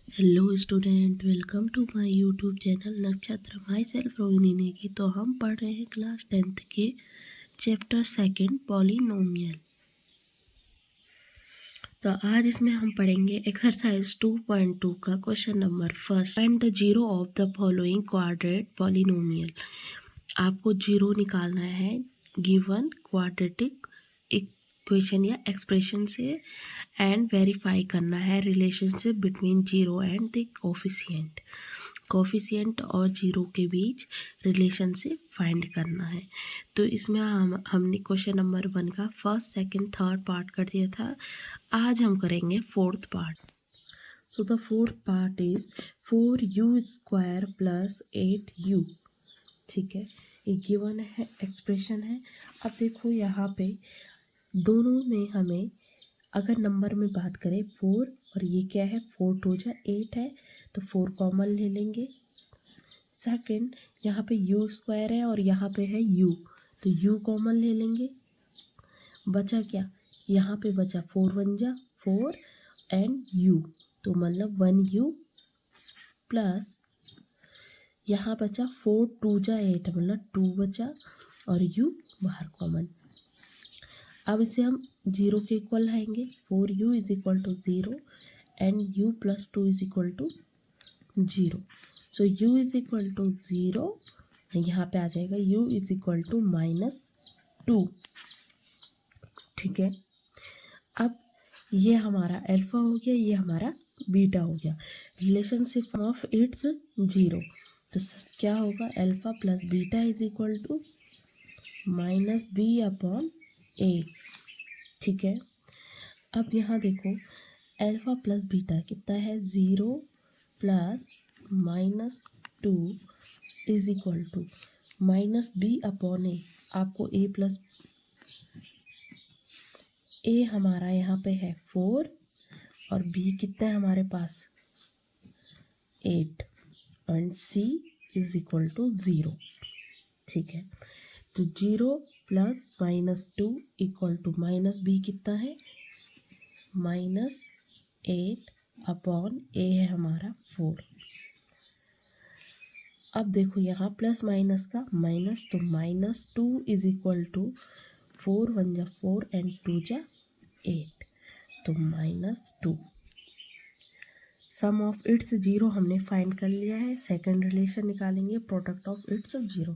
Hello student, welcome to my YouTube channel Nakshatra. Myself Rohini Negi. तो हम पढ़ रहे हैं क्लास 10th के चैप्टर सेकंड पॉलिनोमियल। तो आज इसमें हम पढ़ेंगे एक्सरसाइज 2.2 का question number first. Find the zero of the following quadratic polynomial. आपको जीरो निकालना है गिवन क्वाड्रेटिक इक्वेशन या एक्सप्रेशन से एंड वेरीफाई करना है relationship between zero and the coefficient. Coefficient और जीरो के बीच रिलेशनशिप फाइंड करना है। तो इसमें हमने क्वेश्चन नंबर 1 का फर्स्ट सेकंड थर्ड पार्ट कर दिया था। आज हम करेंगे fourth part. So the fourth part is 4u² plus 8u। ठीक है, ये गिवन है, एक्सप्रेशन है। अब देखो यहाँ पे दोनों में हमें अगर नंबर में बात करें 4 और ये क्या है 4 टू जा 8 है, तो 4 कॉमन ले लेंगे। सेकंड यहाँ पे u² है और यहाँ पे है u, तो u कॉमन ले लेंगे। बचा क्या, यहाँ पे बचा 4 1 जा 4 एंड u, तो मतलब 1u प्लस यहाँ बचा 4 2 जा 8 मतलब 2 बचा और u बाहर कॉमन। अब इसे हम जीरो के इक्वल लाएंगे। 4u is equal to 0 and u plus 2 is equal to 0। So u is equal to 0, यहाँ पे आ जाएगा u इज इक्वल टू -2। ठीक है, अब ये हमारा अल्फा हो गया, ये हमारा बीटा हो गया। रिलेशनशिप ऑफ इट्स जीरो, तो क्या होगा alpha plus beta is equal to -b/a। ठीक है, अब यहाँ देखो अल्फा प्लस बीटा कितना है 0 plus -2 is equal to -b/a। आपको a प्लस a हमारा यहाँ पे है 4 और b कितना है हमारे पास 8 and c is equal to 0। ठीक है, तो 0 प्लस -2 इक्वल टू -b कितना है -8/a है हमारा 4। अब देखो यहाँ प्लस माइनस का माइनस, तो -2 इज इक्वल टू 4 1 जा 4 एंड 2 जा 8, तो -2। सम ऑफ इट्स जीरो हमने फाइंड कर लिया है। सेकंड रिलेशन निकालेंगे प्रोडक्ट ऑफ इट्स जीरो।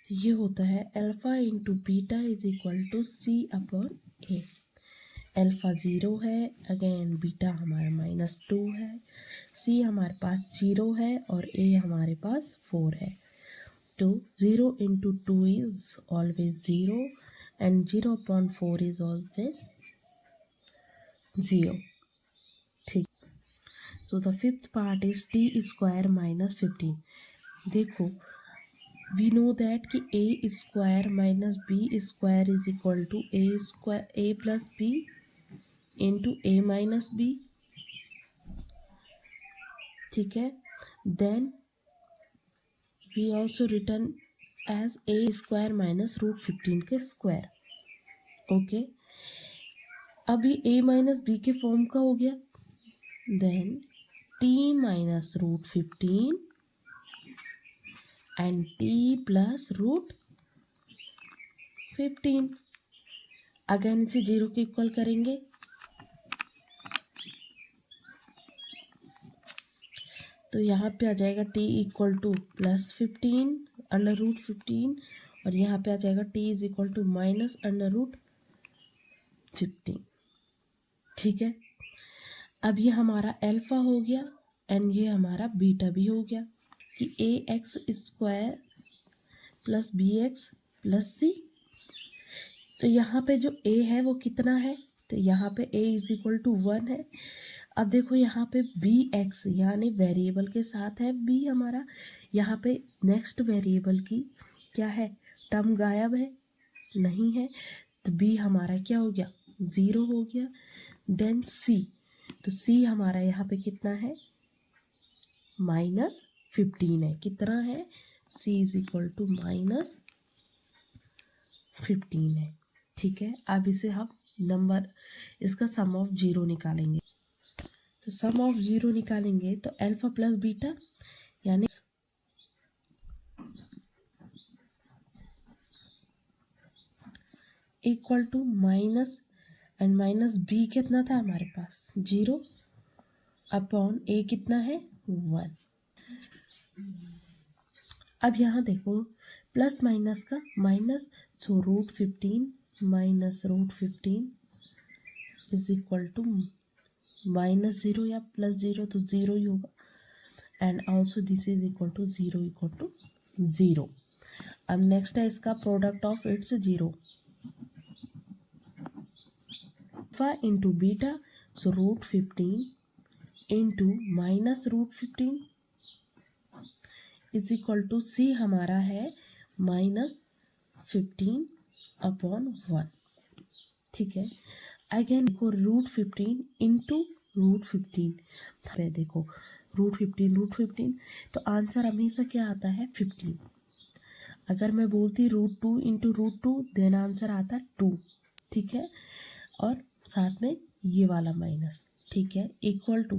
तो ये होता है alpha into beta is equal to c/a। Alpha 0 है, अगेन बीटा हमारा -2 है, c हमारे पास 0 है और a हमारे पास 4 है। तो 0 into 2 is always 0 and 0/4 is always 0। ठीक, so the fifth part is t² -15। देखो वी नो दैट कि a² minus b² is equal to a plus b into a minus b। ठीक है, then we also return as a² minus √15 के square. Okay, अभी a minus b के form का हो गया, then t minus √15 and t plus √15। Again इसे 0 के इक्वल करेंगे, तो यहाँ पे आ जाएगा t इक्वल टू +15 √15 और यहाँ पे आ जाएगा t इज इक्वल टू -√15। ठीक है, अब ये हमारा अल्फा हो गया एंड ये हमारा बीटा भी हो गया कि ax² plus bx plus c। तो यहाँ पे जो a है वो कितना है, तो यहाँ पे a इज इक्वल टू 1 है। अब देखो यहाँ पे bx यानी वेरिएबल के साथ है b हमारा, यहाँ पे नेक्स्ट वेरिएबल की क्या है टर्म गायब है नहीं है, तो b हमारा क्या हो गया 0 हो गया। देन सी, तो सी हमारा यहाँ पे कितना है, -15 है। कितना है, सी इज इक्वल टू -15 है। ठीक है, अब इसे हम नंबर, इसका सम ऑफ जीरो निकालेंगे। तो सम ऑफ जीरो निकालेंगे तो अल्फा प्लस बीटा यानी equal to minus and minus b कितना था हमारे पास, 0 अपॉन ए कितना है, 1। अब यहाँ देखो प्लस माइनस का minus, so √15 minus √15 is equal to -0 या +0, तो 0 ही होगा। And also this is equal to 0 equal to 0। अब नेक्स्ट है इसका product of its 0, alpha into beta, so √15 into minus √15 is equal to c हमारा है -15 अपॉन 1। ठीक है, अगेन देखो √15 इंटू √15, देखो √15 तो आंसर हमेशा क्या आता है, 15। अगर मैं बोलती √2 इंटू √2 देन आंसर आता 2। ठीक है, और साथ में ये वाला माइनस, ठीक है, इक्वल टू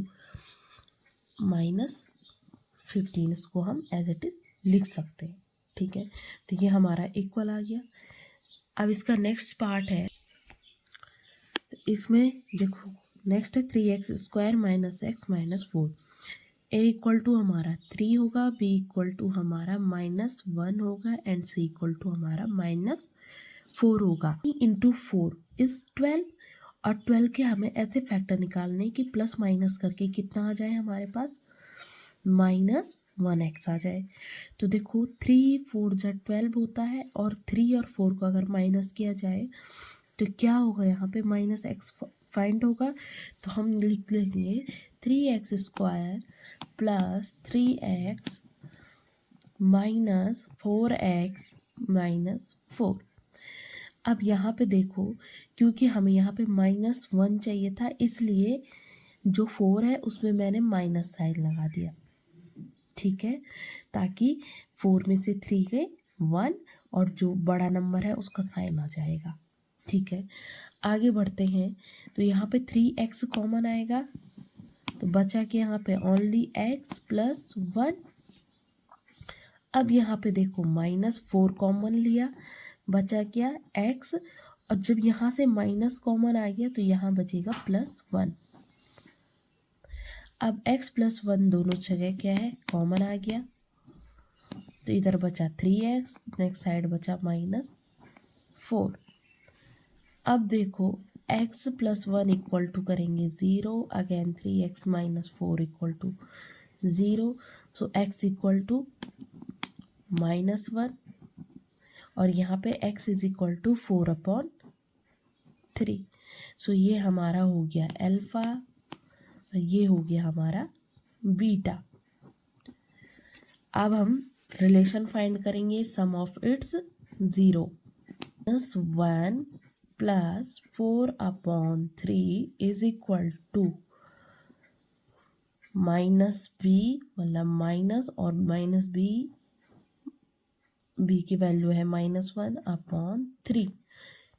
-15, इसको हम एज इट इज लिख सकते हैं। ठीक है, तो ये हमारा इक्वल आ गया। अब इसका नेक्स्ट पार्ट है, तो इसमें देखो नेक्स्ट है 3x² -x -4। A equal to हमारा 3 होगा, बी इक्वल टू हमारा -1 होगा एंड सी इक्वल टू हमारा -4 होगा। इंटू 4 इज 12, और 12 के हमें ऐसे फैक्टर निकालने कि प्लस माइनस करके कितना आ जाए हमारे पास, -1x आ जाए। तो देखो 3 4 जा 12 होता है, और 3 और 4 को अगर माइनस किया जाए तो क्या होगा, यहाँ पे -x फाइंड होगा। तो हम लिख लेंगे 3x² plus 3x minus 4x -4। अब यहाँ पे देखो, क्योंकि हमें यहाँ पे -1 चाहिए था, इसलिए जो 4 है उसमें मैंने माइनस साइन लगा दिया। ठीक है, ताकि 4 में से 3 गए 1, और जो बड़ा नंबर है उसका साइन आ जाएगा। ठीक है, आगे बढ़ते हैं। तो यहाँ पे 3x कॉमन आएगा, तो बचा कि यहाँ पे ओनली x प्लस 1। अब यहाँ पे देखो -4 कॉमन लिया, बचा क्या, x, और जब यहाँ से माइनस कॉमन आ गया तो यहाँ बचेगा +1। अब x प्लस 1 दोनों जगह क्या है, कॉमन आ गया, तो इधर बचा 3x, नेक्स्ट साइड बचा -4। अब देखो x प्लस 1 इक्वल टू करेंगे 0, again 3x minus 4 equal to 0, so x equal to -1, और यहाँ पे x is equal to 4/3। So ये हमारा हो गया अल्फा, और ये हो गया हमारा बीटा। अब हम रिलेशन फाइंड करेंगे, sum of its 0, -1 plus 4/3 is equal to -b, मतलब माइनस, और b की वैल्यू है -1/3,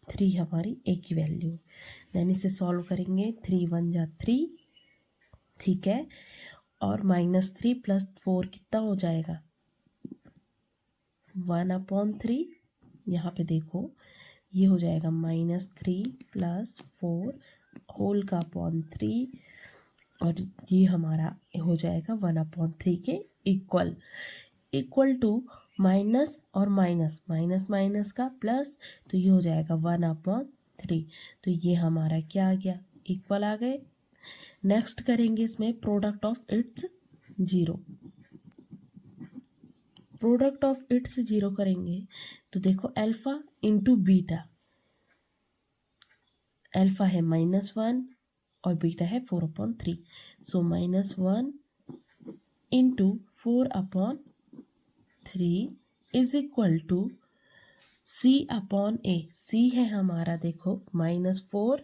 3 हमारी a की वैल्यू। देन इसे सॉल्व करेंगे, 3 1 जा 3, ठीक है, और -3 प्लस 4 कितना हो जाएगा, 1/3। यहाँ पे देखो ये हो जाएगा -3 प्लस 4 होल का अपॉन 3, और ये हमारा हो जाएगा 1/3 के इक्वल टू माइनस और माइनस, माइनस का प्लस, तो ये हो जाएगा 1/3। तो ये हमारा क्या आ गया, इक्वल आ गए। नेक्स्ट करेंगे इसमें product of its 0, product of its 0 करेंगे तो देखो अल्फा इंटू बीटा, अल्फा है -1 और बीटा है 4/3, so -1 into 4/3 is equal to c/a। c है हमारा देखो -4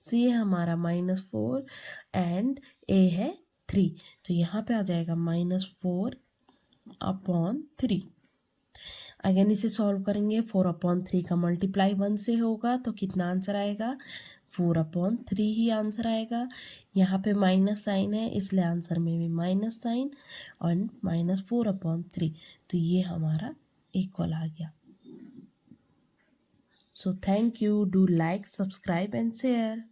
सी है हमारा -4 एंड ए है 3, तो यहाँ पे आ जाएगा -4/3। अगेन इसे सॉल्व करेंगे, 4/3 का मल्टीप्लाई 1 से होगा तो कितना आंसर आएगा, 4/3 ही आंसर आएगा। यहाँ पे माइनस साइन है इसलिए आंसर में भी माइनस साइन और -4/3, तो ये हमारा इक्वल आ गया। So thank you, do like, subscribe and share.